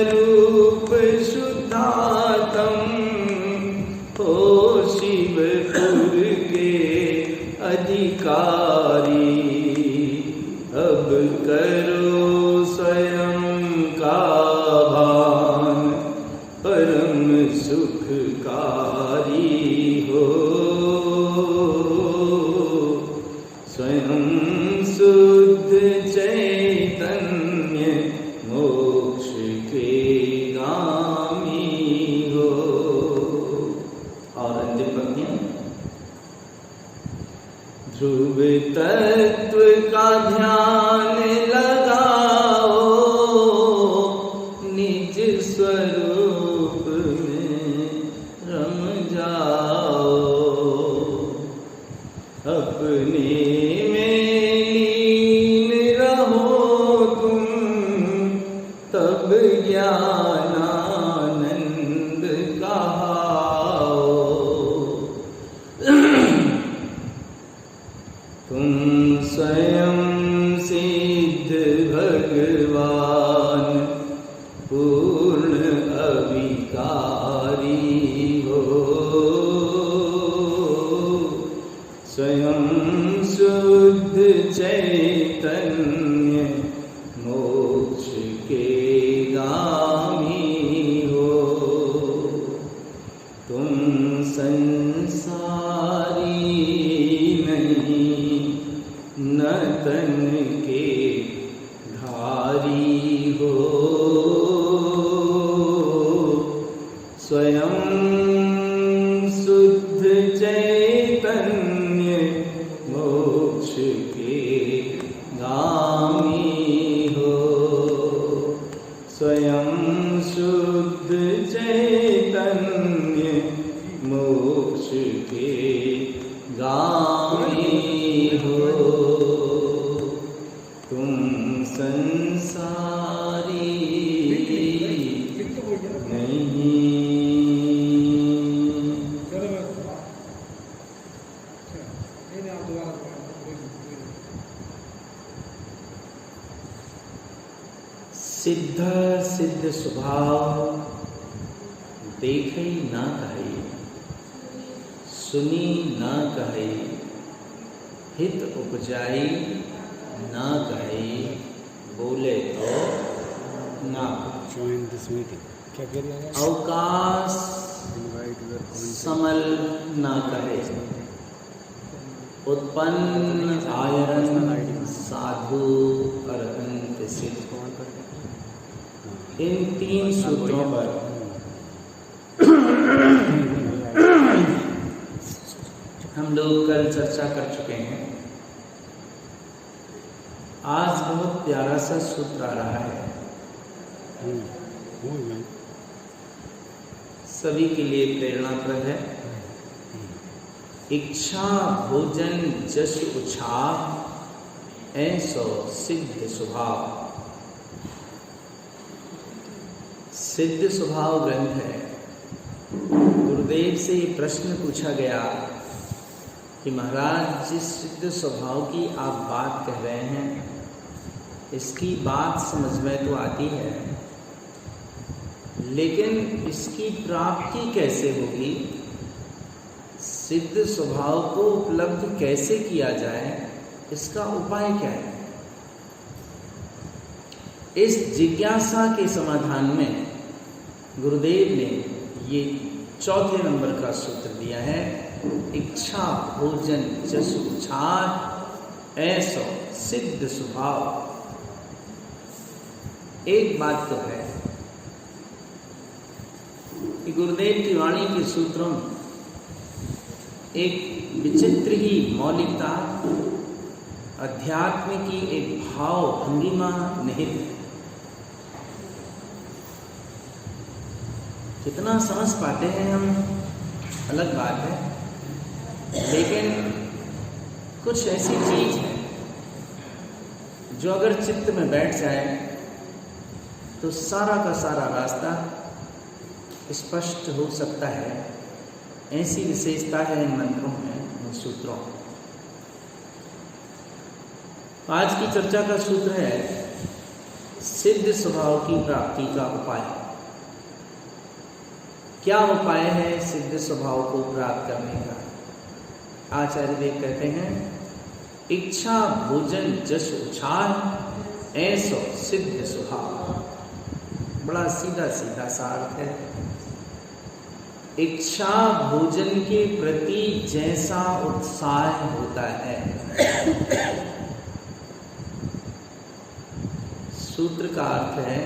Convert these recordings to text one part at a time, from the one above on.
स्वरूप शुद्धात्म हो शिवपुर के अधिकारी। अब करो स्वयं का भान परम सुखकारी हो। स्वयं शुद्ध चैतन्य मोक्ष के गामी हो। और अंतिम पंक्तियां। ध्रुव तत्व का ध्यान लगाओ, निज स्वरूप में रम जाओ। अपने में लीन रहो तुम, तब ज्ञानानंद कहाओ। तुम स्वयं सिद्ध भगवान पूर्ण अविकारी हो। स्वयं शुद्ध चैतन्य मोक्ष के गामी हो। तुम संसारी नहीं न तन के धारी हो। स्वयं शुद्ध चैतन्य मोक्ष के गामी हो। स्वयं शुद्ध चैतन्य मोक्ष के गामी हो। तुम संसारी नहीं। सिद्ध सिद्ध स्वभाव देखे ना कहे, सुनी ना कहे, हित उपजाई ना कहे, बोले तो ना। अवकाश समल ना कहे, उत्पन्न आयरन साधु अरहंत सिद्ध। इन तीन सूत्रों पर हम लोग कल चर्चा कर चुके हैं। आज बहुत प्यारा सा सूत्र आ रहा है, सभी के लिए प्रेरणाप्रद है। इच्छा भोजन जस उछाह, ऐसो सिद्ध स्वभाव। सिद्ध स्वभाव ग्रंथ है। गुरुदेव से ये प्रश्न पूछा गया कि महाराज, जिस सिद्ध स्वभाव की आप बात कह रहे हैं, इसकी बात समझ में तो आती है, लेकिन इसकी प्राप्ति कैसे होगी? सिद्ध स्वभाव को उपलब्ध कैसे किया जाए, इसका उपाय क्या है? इस जिज्ञासा के समाधान में गुरुदेव ने ये चौथे नंबर का सूत्र दिया है। इच्छा भोजन जस उछाह, ऐसो सिद्ध स्वभाव। एक बात तो है कि गुरुदेव की वाणी के सूत्रों में एक विचित्र ही मौलिकता, अध्यात्म की एक भाव भंगिमा निहित है। कितना समझ पाते हैं हम अलग बात है, लेकिन कुछ ऐसी चीज है जो अगर चित्त में बैठ जाए तो सारा का सारा रास्ता स्पष्ट हो सकता है। ऐसी विशेषता है इन मंत्रों में, इन सूत्रों। आज की चर्चा का सूत्र है सिद्ध स्वभाव की प्राप्ति का उपाय। क्या उपाय है सिद्ध स्वभाव को प्राप्त करने का? आचार्य देव कहते हैं, इच्छा भोजन जस उछाल ऐसो सिद्ध स्वभाव। बड़ा सीधा सीधा सा अर्थ है। इच्छा भोजन के प्रति जैसा उत्साह होता है, सूत्र का अर्थ है,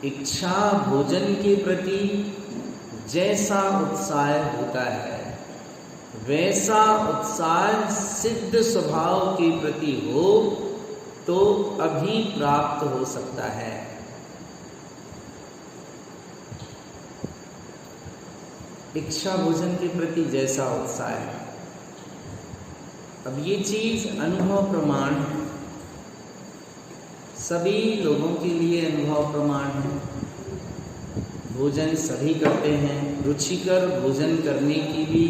इच्छा भोजन के प्रति जैसा उत्साह होता है वैसा उत्साह सिद्ध स्वभाव के प्रति हो तो अभी प्राप्त हो सकता है। इच्छा भोजन के प्रति जैसा उत्साह है। अब ये चीज अनुभव प्रमाण है, सभी लोगों के लिए अनुभव प्रमाण है। भोजन सभी करते हैं, रुचिकर भोजन करने की भी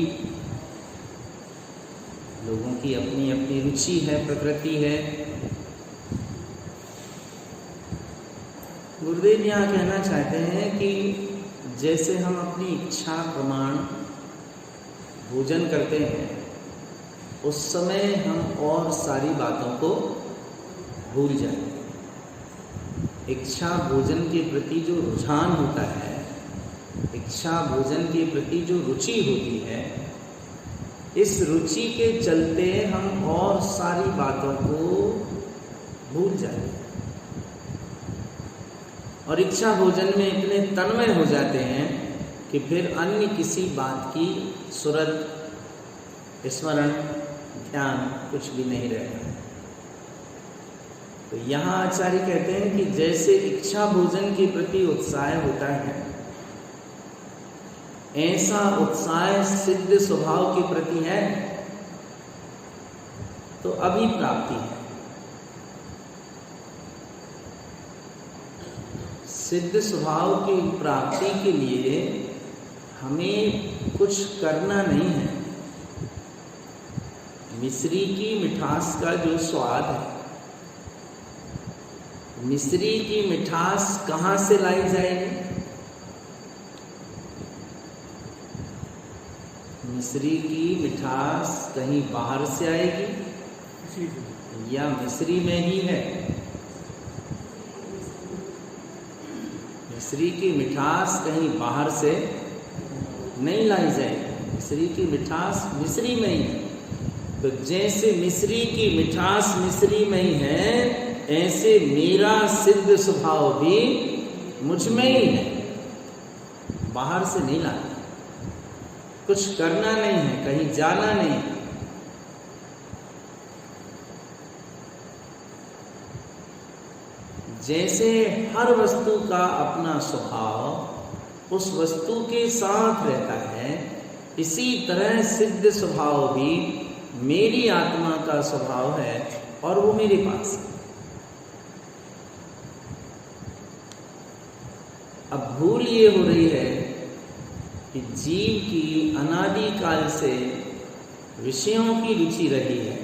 लोगों की अपनी अपनी रुचि है, प्रकृति है। गुरुदेव यहाँ कहना चाहते हैं कि जैसे हम अपनी इच्छा प्रमाण भोजन करते हैं, उस समय हम और सारी बातों को भूल जाते हैं। इच्छा भोजन के प्रति जो रुझान होता है, इच्छा भोजन के प्रति जो रुचि होती है, इस रुचि के चलते हम और सारी बातों को भूल जाते हैं और इच्छा भोजन में इतने तन्मय हो जाते हैं कि फिर अन्य किसी बात की सुरत, स्मरण, ध्यान कुछ भी नहीं रहता है। तो यहाँ आचार्य कहते हैं कि जैसे इच्छा भोजन के प्रति उत्साह होता है, ऐसा उत्साह सिद्ध स्वभाव के प्रति है तो अभी प्राप्ति है। सिद्ध स्वभाव की प्राप्ति के लिए हमें कुछ करना नहीं है। मिश्री की मिठास का जो स्वाद है, मिश्री की मिठास कहाँ से लाई जाएगी? मिश्री की मिठास कहीं बाहर से आएगी या मिश्री में ही है? मिश्री की मिठास कहीं बाहर से नहीं लाई जाएगी, मिश्री की मिठास मिश्री में ही है। तो जैसे मिश्री की मिठास मिश्री में ही है, ऐसे मेरा सिद्ध स्वभाव भी मुझ में ही है, बाहर से नहीं लाना। कुछ करना नहीं है, कहीं जाना नहीं है। जैसे हर वस्तु का अपना स्वभाव उस वस्तु के साथ रहता है, इसी तरह सिद्ध स्वभाव भी मेरी आत्मा का स्वभाव है और वो मेरे पास है। अब भूल ये हो रही है कि जीव की अनादि काल से विषयों की रुचि रही है,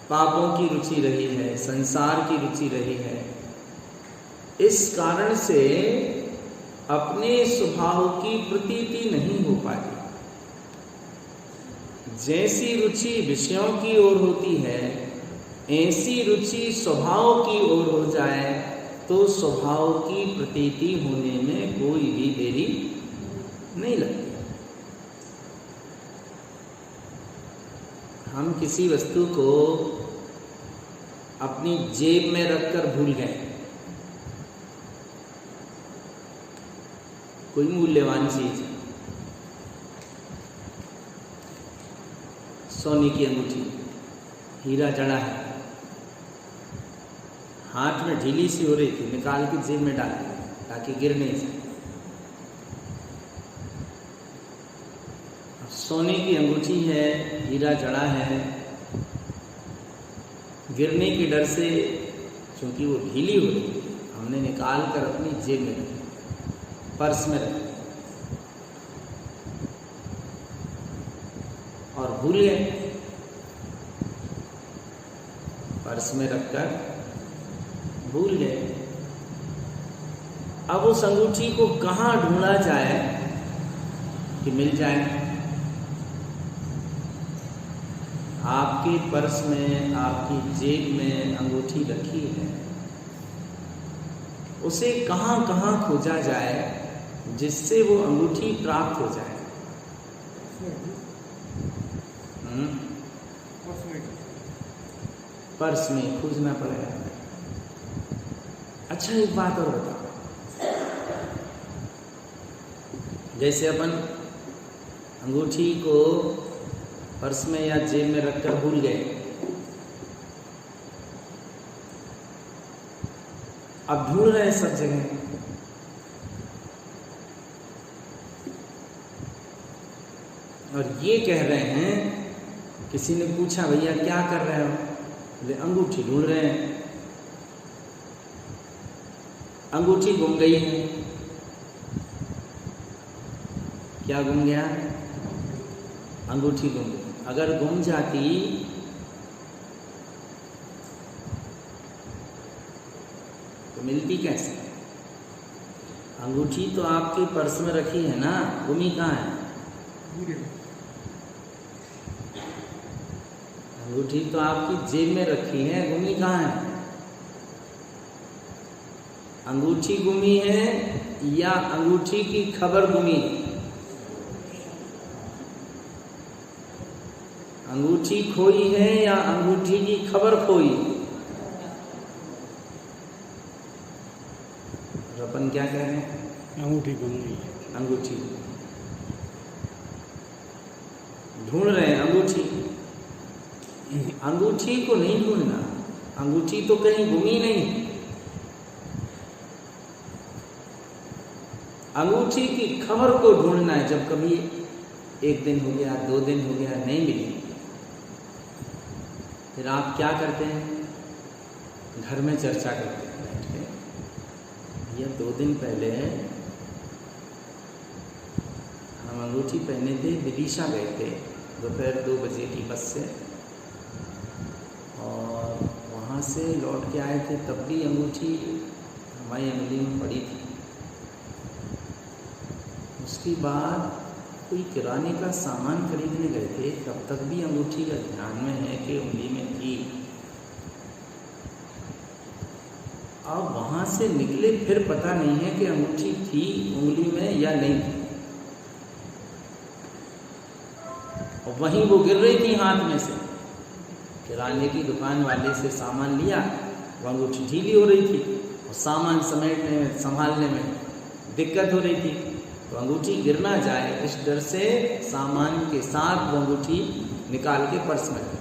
पापों की रुचि रही है, संसार की रुचि रही है। इस कारण से अपने स्वभाव की प्रतीति नहीं हो पाती। जैसी रुचि विषयों की ओर होती है, ऐसी रुचि स्वभाव की ओर हो जाए तो स्वभाव की प्रतीति होने में कोई भी देरी नहीं लगती। हम किसी वस्तु को अपनी जेब में रखकर भूल गए, कोई मूल्यवान चीज, सोने की अंगूठी, हीरा जड़ा है, हाथ में ढीली सी हो रही थी, निकाल के जेब में डाल दिया ताकि गिर नहीं जाए। सोने की अंगूठी है, हीरा जड़ा है, गिरने के डर से क्योंकि वो ढीली हो रही थी, हमने निकाल कर अपनी जेब में रख दिया, पर्स में रख दिया और भूल गए। पर्स में रखकर भूल गए। अब उस अंगूठी को कहाँ ढूंढा जाए कि मिल जाए? आपके पर्स में, आपकी जेब में अंगूठी रखी है, उसे कहाँ कहाँ खोजा जाए जिससे वो अंगूठी प्राप्त हो जाए? पर्स में खोजना पड़ेगा। अच्छा, एक बात और बताओ, जैसे अपन अंगूठी को पर्स में या जेब में रखकर भूल गए, अब ढूंढ रहे हैं सब जगह, और ये कह रहे हैं, किसी ने पूछा भैया क्या कर रहे हो? बोले अंगूठी ढूंढ रहे हैं। अंगूठी गुम गई है। क्या गुम गया? अंगूठी गुम गई। अगर गुम जाती तो मिलती कैसे? अंगूठी तो आपके पर्स में रखी है ना, गुमी कहाँ है? अंगूठी तो आपकी जेब में रखी है, गुमी कहाँ है? अंगूठी गुमी है या अंगूठी की खबर गुमी है? अंगूठी खोई है या अंगूठी की खबर खोई है? और अपन क्या कह रहे हैं? अंगूठी गुम गई है। अंगूठी ढूंढ रहे हैं। अंगूठी को नहीं ढूंढना, अंगूठी तो कहीं गुमी नहीं। अंगूठी की खबर को ढूंढना है। जब कभी 1 दिन हो गया, 2 दिन हो गया, नहीं मिली, फिर आप क्या करते हैं? घर में चर्चा करते हैं बैठ के, भैया 2 दिन पहले हम अंगूठी पहने थे, विदिशा गए थे दोपहर 2 बजे की बस से, और वहाँ से लौट के आए थे, तब भी अंगूठी हमारी अंगुली में पड़ी थी। उसके बाद कोई किराने का सामान खरीदने गए थे, तब तक भी अंगूठी का ध्यान में है कि उंगली में थी। अब वहाँ से निकले, फिर पता नहीं है कि अंगूठी थी उंगली में या नहीं थी। और वहीं वो गिर रही थी हाथ में से। किराने की दुकान वाले से सामान लिया, वो अंगूठी ढीली हो रही थी और सामान समेटने में, संभालने में दिक्कत हो रही थी, तो अंगूठी गिर ना जाए इस डर से सामान के साथ वो अंगूठी निकाल के पर्स में रखी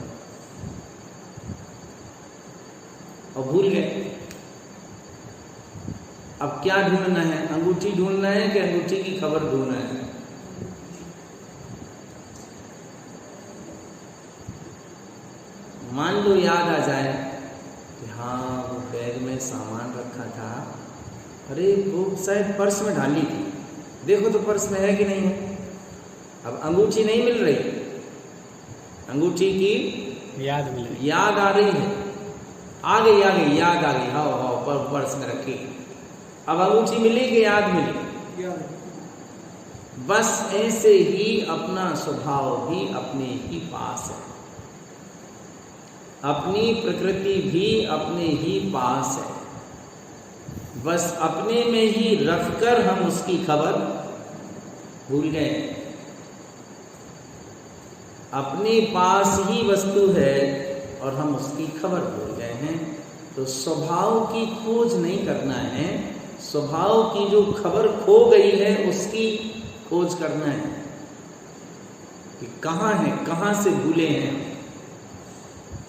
और भूल गए। अब क्या ढूंढना है? अंगूठी ढूंढना है कि अंगूठी की खबर ढूंढना है? मान लो याद आ जाए कि हाँ वो बैग में सामान रखा था, अरे वो शायद पर्स में डाली थी, देखो तो पर्स में है कि नहीं है। अब अंगूठी नहीं मिल रही, अंगूठी की याद आ रही है, आ गई याद आ गई, हाँ पर्स में रखी। अब अंगूठी मिली कि याद मिली? बस ऐसे ही अपना स्वभाव भी अपने ही पास है, अपनी प्रकृति भी अपने ही पास है। बस अपने में ही रखकर हम उसकी खबर भूल गए। अपने पास ही वस्तु है और हम उसकी खबर भूल गए हैं। तो स्वभाव की खोज नहीं करना है, स्वभाव की जो खबर खो गई है उसकी खोज करना है कि कहाँ है, कहाँ से भूले हैं।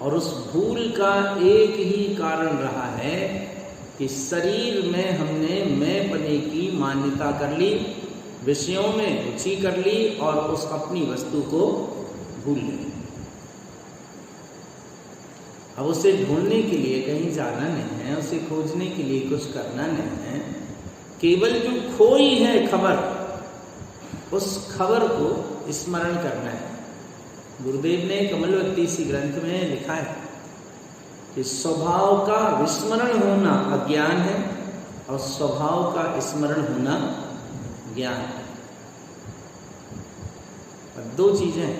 और उस भूल का एक ही कारण रहा है कि शरीर में हमने मैंपने की मान्यता कर ली, विषयों में रुचि कर ली और उस अपनी वस्तु को भूल ली। अब उसे ढूंढने के लिए कहीं जाना नहीं है, उसे खोजने के लिए कुछ करना नहीं है, केवल जो खोई है खबर, उस खबर को स्मरण करना है। गुरुदेव ने कमलवती सी ग्रंथ में लिखा है कि स्वभाव का विस्मरण होना अज्ञान है और स्वभाव का स्मरण होना ज्ञान है। और दो चीजें हैं,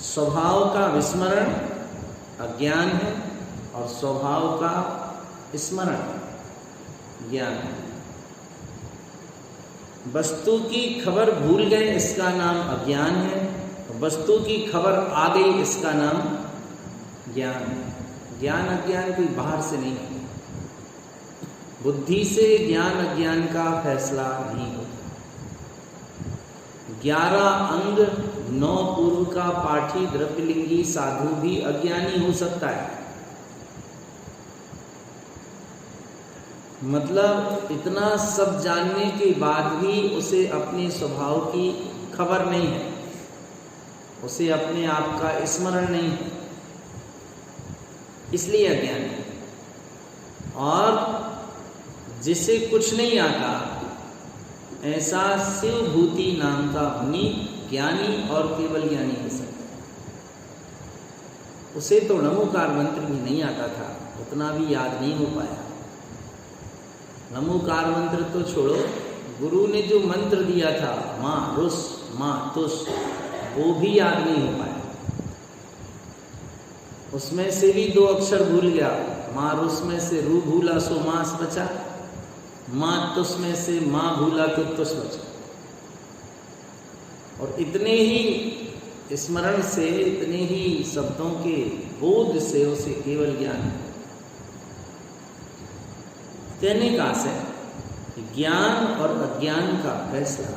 स्वभाव का विस्मरण अज्ञान है और स्वभाव का स्मरण ज्ञान है। वस्तु की खबर भूल गए इसका नाम अज्ञान है, वस्तु की खबर आ गई इसका नाम ज्ञान है। ज्ञान अज्ञान कोई बाहर से नहीं है, बुद्धि से ज्ञान अज्ञान का फैसला नहीं होता। 11 अंग 9 पूर्व का पाठी द्रव्यलिंगी साधु भी अज्ञानी हो सकता है। मतलब इतना सब जानने के बाद भी उसे अपने स्वभाव की खबर नहीं है, उसे अपने आप का स्मरण नहीं है, इसलिए अज्ञानी है। और जिसे कुछ नहीं आता ऐसा शिवभूति नाम का मुनि ज्ञानी और केवल ज्ञानी हो सकता है। उसे तो नमोकार मंत्र भी नहीं आता था, उतना भी याद नहीं हो पाया। नमोकार मंत्र तो छोड़ो, गुरु ने जो मंत्र दिया था माँ रुस माँ तुस, वो भी याद नहीं हो पाया। उसमें से भी 2 अक्षर भूल गया। माँ रुस में से रू भूला सो मांस बचा, माँ तुस में से माँ भूला तो तुस बचा। और इतने ही स्मरण से, इतने ही शब्दों के बोध से उसे केवल ज्ञान। कहने का आशय कि ज्ञान और अज्ञान का फैसला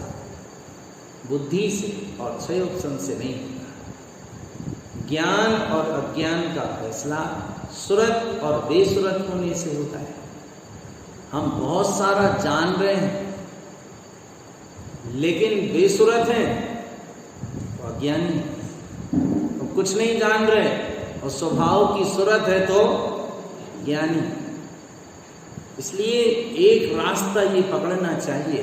बुद्धि से और क्षयोपम से नहीं होता। ज्ञान और अज्ञान का फैसला सुरत और बेसुरत होने से होता है। हम बहुत सारा जान रहे हैं लेकिन बेसुरत हैं तो अज्ञानी है। तो कुछ नहीं जान रहे और स्वभाव की सुरत है तो ज्ञानी। इसलिए एक रास्ता ये पकड़ना चाहिए।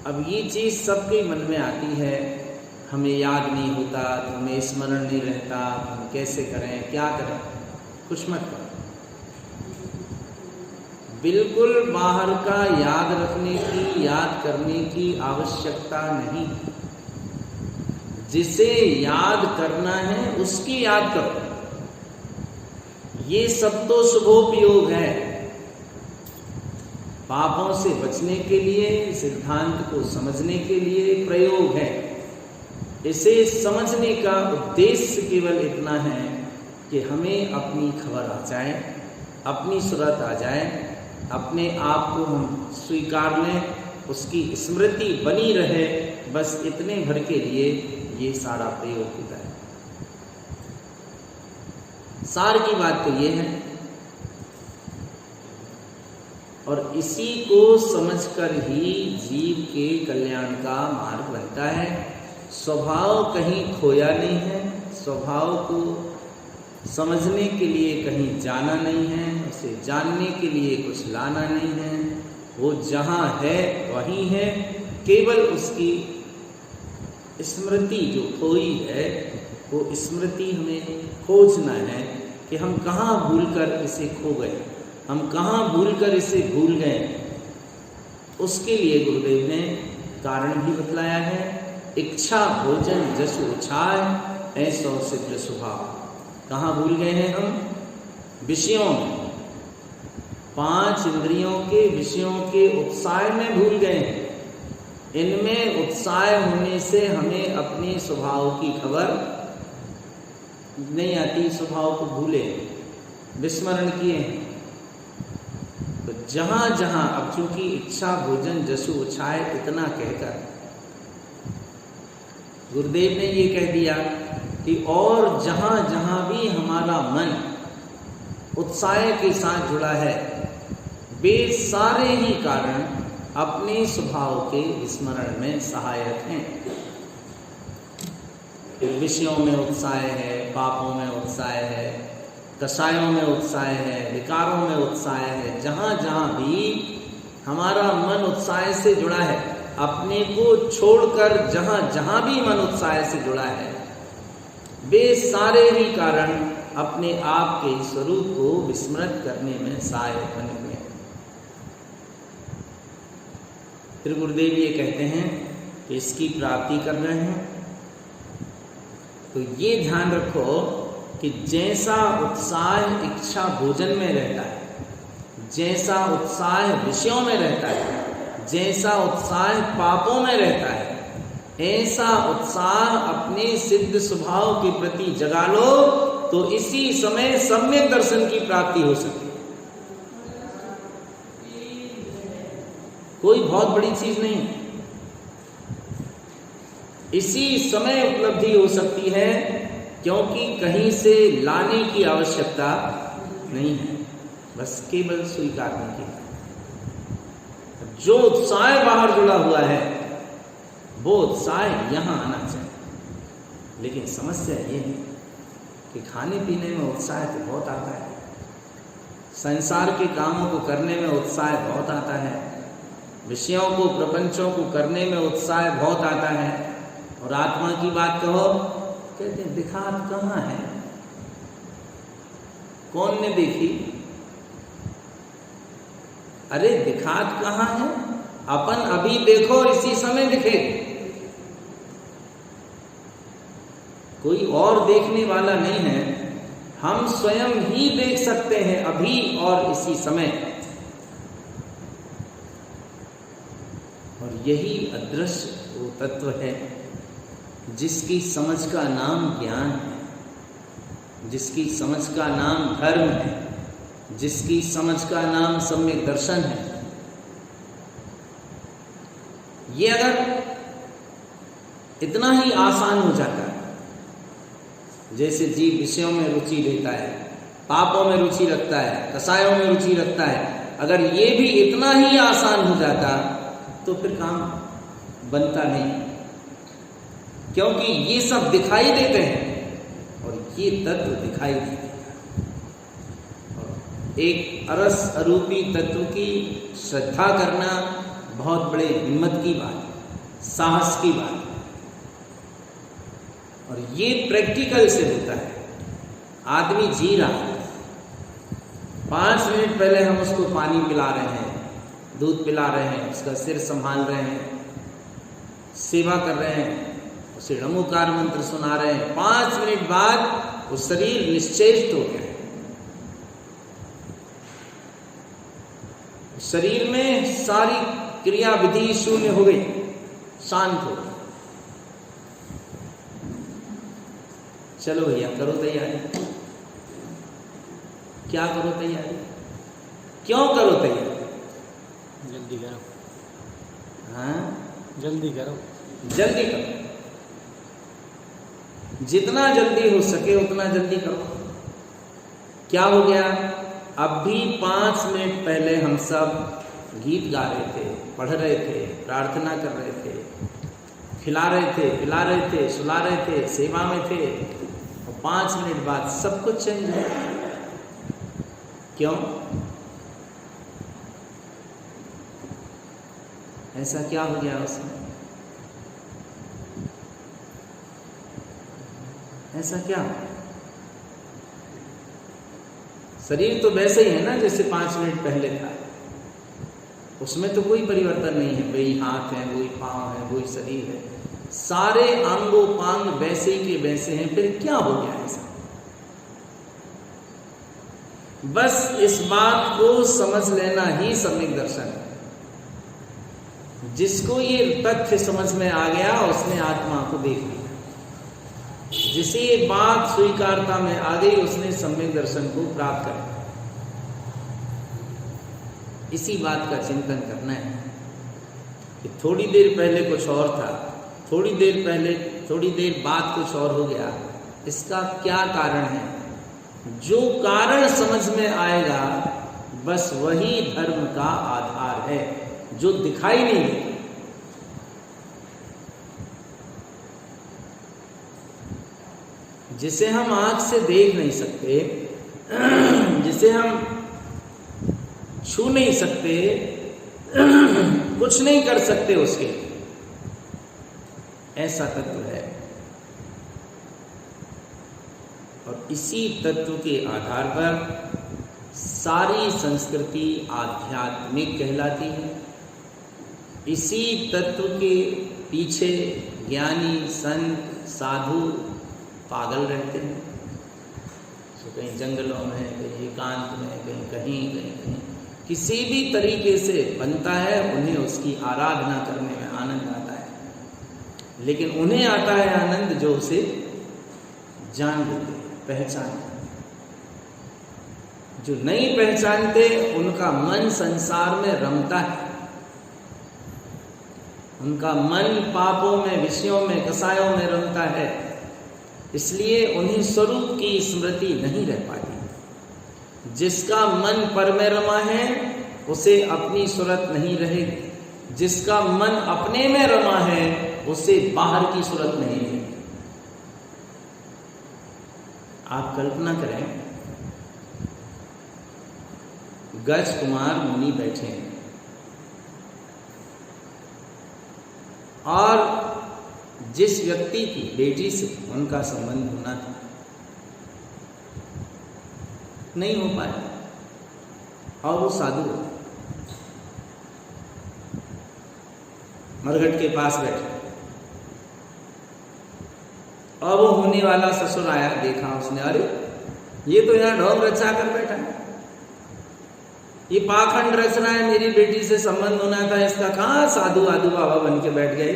अब ये चीज सबके मन में आती है, हमें याद नहीं होता तो हमें स्मरण नहीं रहता, हम कैसे करें, क्या करें। कुछ मत करो, बिल्कुल बाहर का याद रखने की, याद करने की आवश्यकता नहीं। जिसे याद करना है उसकी याद करो। ये सब तो शुभोपयोग है, पापों से बचने के लिए, सिद्धांत को समझने के लिए प्रयोग है। इसे समझने का उद्देश्य केवल इतना है कि हमें अपनी खबर आ जाए, अपनी सुरत आ जाए, अपने आप को हम स्वीकार लें, उसकी स्मृति बनी रहे। बस इतने भर के लिए ये सारा प्रयोग होता है। सार की बात तो ये है, और इसी को समझकर ही जीव के कल्याण का मार्ग बनता है। स्वभाव कहीं खोया नहीं है, स्वभाव को समझने के लिए कहीं जाना नहीं है, उसे जानने के लिए कुछ लाना नहीं है। वो जहाँ है वहीं है, केवल उसकी स्मृति जो खोई है वो स्मृति हमें खोजना है कि हम कहाँ भूलकर इसे खो गए, हम कहाँ भूलकर इसे भूल गए। उसके लिए गुरुदेव ने कारण भी बतलाया है। इच्छा भोजन जसु उछाय ऐसो सिद्ध स्वभाव। कहाँ भूल गए हैं हम? विषयों में, 5 इंद्रियों के विषयों के उत्साह में भूल गए हैं। इनमें उत्साह होने से हमें अपने स्वभाव की खबर नहीं आती, स्वभाव को भूले, विस्मरण किए हैं। तो जहां जहां, अब चूंकि इच्छा भोजन जसु उछाए इतना कहकर गुरुदेव ने ये कह दिया कि और जहां जहां भी हमारा मन उत्साह के साथ जुड़ा है, वे सारे ही कारण अपने स्वभाव के विस्मरण में सहायक हैं। विषयों में उत्साह है, पापों में उत्साह है, कषायों में उत्साह है, विकारों में उत्साह है। जहाँ जहाँ भी हमारा मन उत्साह से जुड़ा है, अपने को छोड़कर जहाँ जहाँ भी मन उत्साह से जुड़ा है, वे सारे ही कारण अपने आप के स्वरूप को विस्मृत करने में सहायक बने हुए हैं। फिर गुरुदेव ये कहते हैं कि इसकी प्राप्ति कर रहे हैं तो ये ध्यान रखो कि जैसा उत्साह इच्छा भोजन में रहता है, जैसा उत्साह विषयों में रहता है, जैसा उत्साह पापों में रहता है, ऐसा उत्साह अपने सिद्ध स्वभाव के प्रति जगा लो तो इसी समय सम्यक दर्शन की प्राप्ति हो सकती है। कोई बहुत बड़ी चीज नहीं है, इसी समय उपलब्धि हो सकती है, क्योंकि कहीं से लाने की आवश्यकता नहीं है, बस केवल स्वीकारने की। जो उत्साह बाहर जुड़ा हुआ है वो उत्साह यहां आना चाहिए। लेकिन समस्या ये है कि खाने पीने में उत्साह तो बहुत आता है, संसार के कामों को करने में उत्साह बहुत आता है, विषयों को प्रपंचों को करने में उत्साह बहुत आता है, और आत्मा की बात कहो कहते हैं दिखात कहाँ है, कौन ने देखी? अरे दिखात कहाँ है? अपन अभी देखो, इसी समय दिखे। कोई और देखने वाला नहीं है, हम स्वयं ही देख सकते हैं अभी और इसी समय। और यही अदृश्य वो तत्व है जिसकी समझ का नाम ज्ञान है, जिसकी समझ का नाम धर्म है, जिसकी समझ का नाम सम्यक दर्शन है। ये अगर इतना ही आसान हो जाता है, जैसे जीव विषयों में रुचि लेता है, पापों में रुचि रखता है, कसायों में रुचि रखता है, अगर ये भी इतना ही आसान हो जाता तो फिर काम बनता नहीं, क्योंकि ये सब दिखाई देते हैं और ये तत्व दिखाई नहीं देता। एक अरस अरूपी तत्व की श्रद्धा करना बहुत बड़े हिम्मत की बात है, साहस की बात है, और ये प्रैक्टिकल से होता है। आदमी जी रहा है, 5 मिनट पहले हम उसको पानी पिला रहे हैं, दूध पिला रहे हैं, उसका सिर संभाल रहे हैं, सेवा कर रहे हैं, उसे नमोकार मंत्र सुना रहे हैं, 5 मिनट बाद वो शरीर निश्चेष्ट हो गया, शरीर में सारी क्रिया विधि शून्य हो गई, शांत हो गई। चलो भैया करो तैयारी। क्या करो तैयारी? क्यों करो तैयारी? जल्दी करो। हाँ, जल्दी करो। जल्दी करो, जितना जल्दी हो सके उतना जल्दी करो। क्या हो गया? अब भी 5 मिनट पहले हम सब गीत गा रहे थे, पढ़ रहे थे, प्रार्थना कर रहे थे, खिला रहे थे, पिला रहे थे, सुला रहे थे, सेवा में थे, और 5 मिनट बाद सब कुछ चेंज है। क्यों? ऐसा क्या हो गया उसमें? ऐसा क्या? शरीर तो वैसे ही है ना जैसे 5 मिनट पहले था, उसमें तो कोई परिवर्तन नहीं है। वही हाथ है, वही पांव है, वही शरीर है, सारे अंगोपांग वैसे ही के वैसे हैं। फिर क्या हो गया ऐसा? बस इस बात को समझ लेना ही सम्यक दर्शन है। जिसको ये तथ्य समझ में आ गया उसने आत्मा को देख लिया, जिसे ये बात स्वीकारता में आ गई उसने सम्यक दर्शन को प्राप्त कर लिया। इसी बात का चिंतन करना है कि थोड़ी देर पहले कुछ और था, थोड़ी देर बाद कुछ और हो गया। इसका क्या कारण है? जो कारण समझ में आएगा बस वही धर्म का आधार है, जो दिखाई नहीं देता। जिसे हम आंख से देख नहीं सकते, जिसे हम छू नहीं सकते, कुछ नहीं कर सकते उसके लिए, ऐसा तत्व है। इसी तत्व के आधार पर सारी संस्कृति आध्यात्मिक कहलाती है। इसी तत्व के पीछे ज्ञानी संत साधु पागल रहते हैं। तो कहीं जंगलों में, कहीं एकांत में, कहीं किसी भी तरीके से बनता है, उन्हें उसकी आराधना करने में आनंद आता है। लेकिन उन्हें आता है आनंद जो उसे जान लेते, पहचानते। जो नहीं पहचानते उनका मन संसार में रमता है, उनका मन पापों में, विषयों में, कसायों में रमता है। इसलिए उन्हें स्वरूप की स्मृति नहीं रह पाती। जिसका मन पर में रमा है उसे अपनी सूरत नहीं रहेगी। जिसका मन अपने में रमा है उसे बाहर की सूरत नहीं रहेगी। आप कल्पना करें, गज कुमार मुनि बैठे हैं और जिस व्यक्ति की बेटी से उनका संबंध होना था नहीं हो पाया और वो साधु हो, मरघट के पास बैठे और वो होने वाला ससुर आया, देखा उसने, अरे ये तो यहाँ ढोंग रचा कर बैठा है, ये पाखंड रच रहा है, मेरी बेटी से संबंध होना था, इसका कहां साधु आधु बाबा बन के बैठ गए।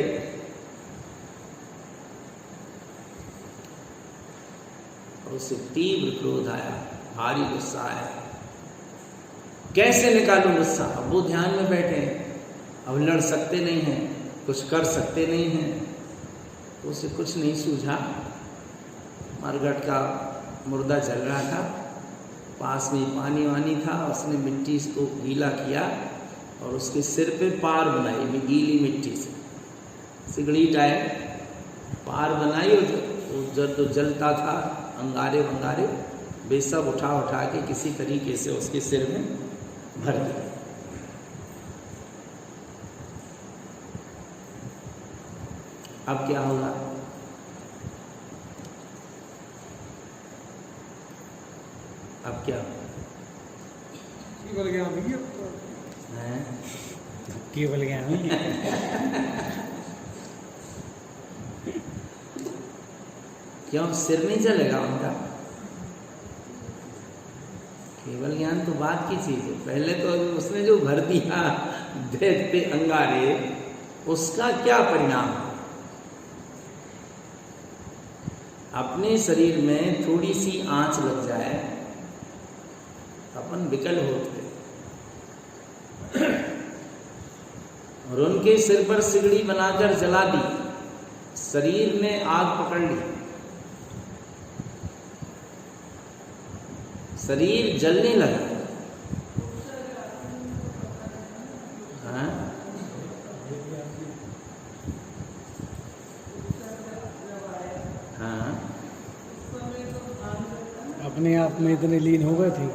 उसे तीव्र क्रोध आया, भारी गुस्सा आया। कैसे निकालूं गुस्सा? अब वो ध्यान में बैठे हैं, अब लड़ सकते नहीं हैं, कुछ कर सकते नहीं हैं, तो उसे कुछ नहीं सूझा। मरघट का मुर्दा जल रहा था, पास में पानी वानी था, उसने मिट्टी को गीला किया और उसके सिर पे पार बनाई, गीली मिट्टी से सिगड़ी टाइप पार बनाई। और तो जलता था, अंगारे वंगारे वे सब उठा के किसी तरीके से उसके सिर में भर दिए। अब क्या होगा? अब क्या केवल ज्ञान नहीं है? केवल ज्ञान नहीं क्यों सिर नहीं चलेगा उनका? केवल ज्ञान तो बात की चीज है। पहले तो उसने जो भर दिया देह पे अंगारे, उसका क्या परिणाम? अपने शरीर में थोड़ी सी आंच लग जाए अपन विकल होते, और उनके सिर पर सिगड़ी बनाकर जला दी, शरीर ने आग पकड़ ली, शरीर जलने लगा। हाँ? हाँ? अपने आप में इतने लीन हो गए थे।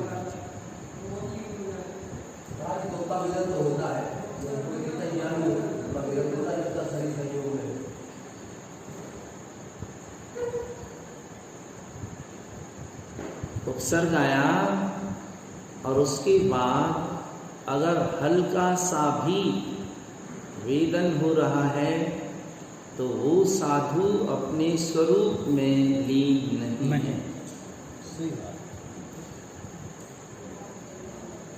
उपसर्ग आया और उसके बाद अगर हल्का सा भी वेदन हो रहा है तो वो साधु अपने स्वरूप में लीन नहीं है।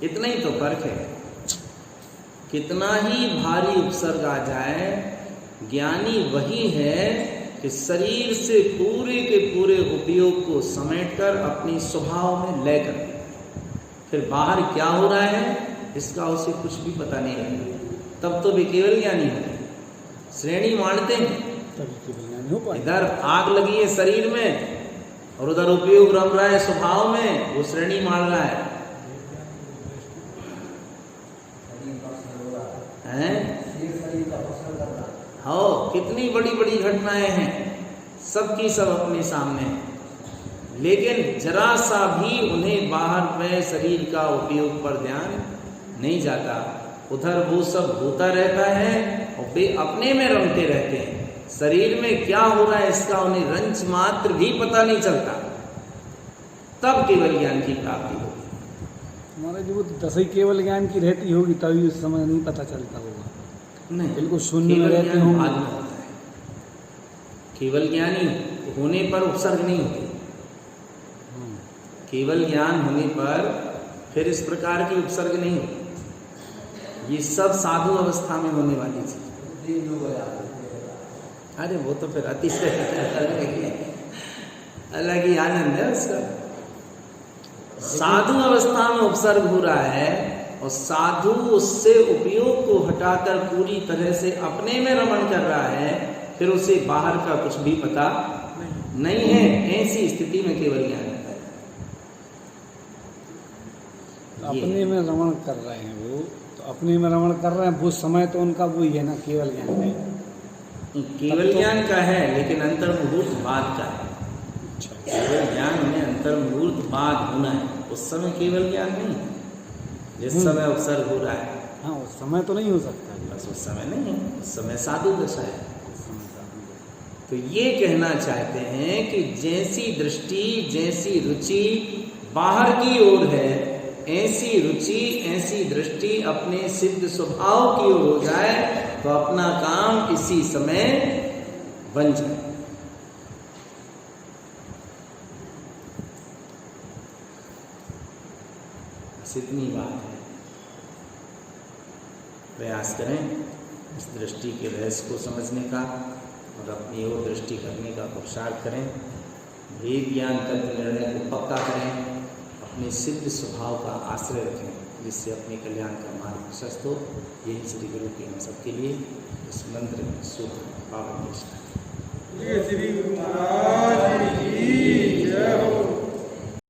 इतना ही तो फर्क है। कितना ही भारी उपसर्ग आ जाए, ज्ञानी वही है कि शरीर से पूरे के पूरे उपयोग को समेटकर अपनी स्वभाव में लय कर दे। फिर बाहर क्या हो रहा है इसका उसे कुछ भी पता नहीं रहता, तब तो वे केवल ज्ञानी होते हैं। श्रेणी मानते हैं, इधर आग लगी है शरीर में और उधर उपयोग रम रहा है स्वभाव में, वो श्रेणी मान रहा है। हो कितनी बड़ी बड़ी घटनाएं हैं, सबकी सब अपने सामने, लेकिन जरा सा भी उन्हें बाहर में शरीर का उपयोग पर ध्यान नहीं जाता। उधर वो सब होता रहता है और वे अपने में रमते रहते हैं। शरीर में क्या हो रहा है इसका उन्हें रंच मात्र भी पता नहीं चलता। तब केवल ज्ञान की प्राप्ति होगी। हमारे जो वो दसई केवल ज्ञान की रहती होगी तभी उस समय नहीं पता चलता होगा। नहीं, बिल्कुल शून्य में केवल रहते ज्ञान होंगे। बाद में होता है। केवल ज्ञानी होने पर उपसर्ग नहीं होते। केवल ज्ञान होने पर फिर इस प्रकार की उपसर्ग नहीं होती। ये सब साधु अवस्था में होने वाली चीज। अरे वो तो फिर अतिशय अलग ही आनंद है उसका। साधु अवस्था में उपसर्ग हो रहा है और साधु उससे उपयोग को हटाकर पूरी तरह से अपने में रमण कर रहा है, फिर उसे बाहर का कुछ भी पता नहीं है। ऐसी स्थिति में केवल ज्ञान होता है। अपने में रमण कर रहे हैं वो, तो अपने में रमण कर रहे हैं, वो समय तो उनका वही है ना, केवल ज्ञान का ही। केवल ज्ञान का है लेकिन अंतर्मुहूर्त बाद का है। केवल ज्ञान में अंतर्मुहूर्त बाद होना है, उस समय केवल ज्ञान नहीं। जिस समय उपसर्ग हो रहा है, हाँ उस समय तो नहीं हो सकता। बस उस समय नहीं है, उस समय साधु दशा है। उस समय साधु। तो ये कहना चाहते हैं कि जैसी दृष्टि, जैसी रुचि बाहर की ओर है, ऐसी रुचि, ऐसी दृष्टि अपने सिद्ध स्वभाव की ओर हो जाए तो अपना काम इसी समय बन जाए। बस इतनी बात है। प्रयास करें इस दृष्टि के रहस्य को समझने का और अपनी ओर दृष्टि करने का पुरुषार्थ करें। वेद ज्ञान तत्व निर्णय को पक्का करें, अपने सिद्ध स्वभाव का आश्रय रखें, जिससे अपने कल्याण का मार्ग प्रशस्त हो। यही श्री गुरु के हम सबके लिए इस मंत्र में शुभ पावन निष्ठा। श्री गुरु महाराज की जय हो।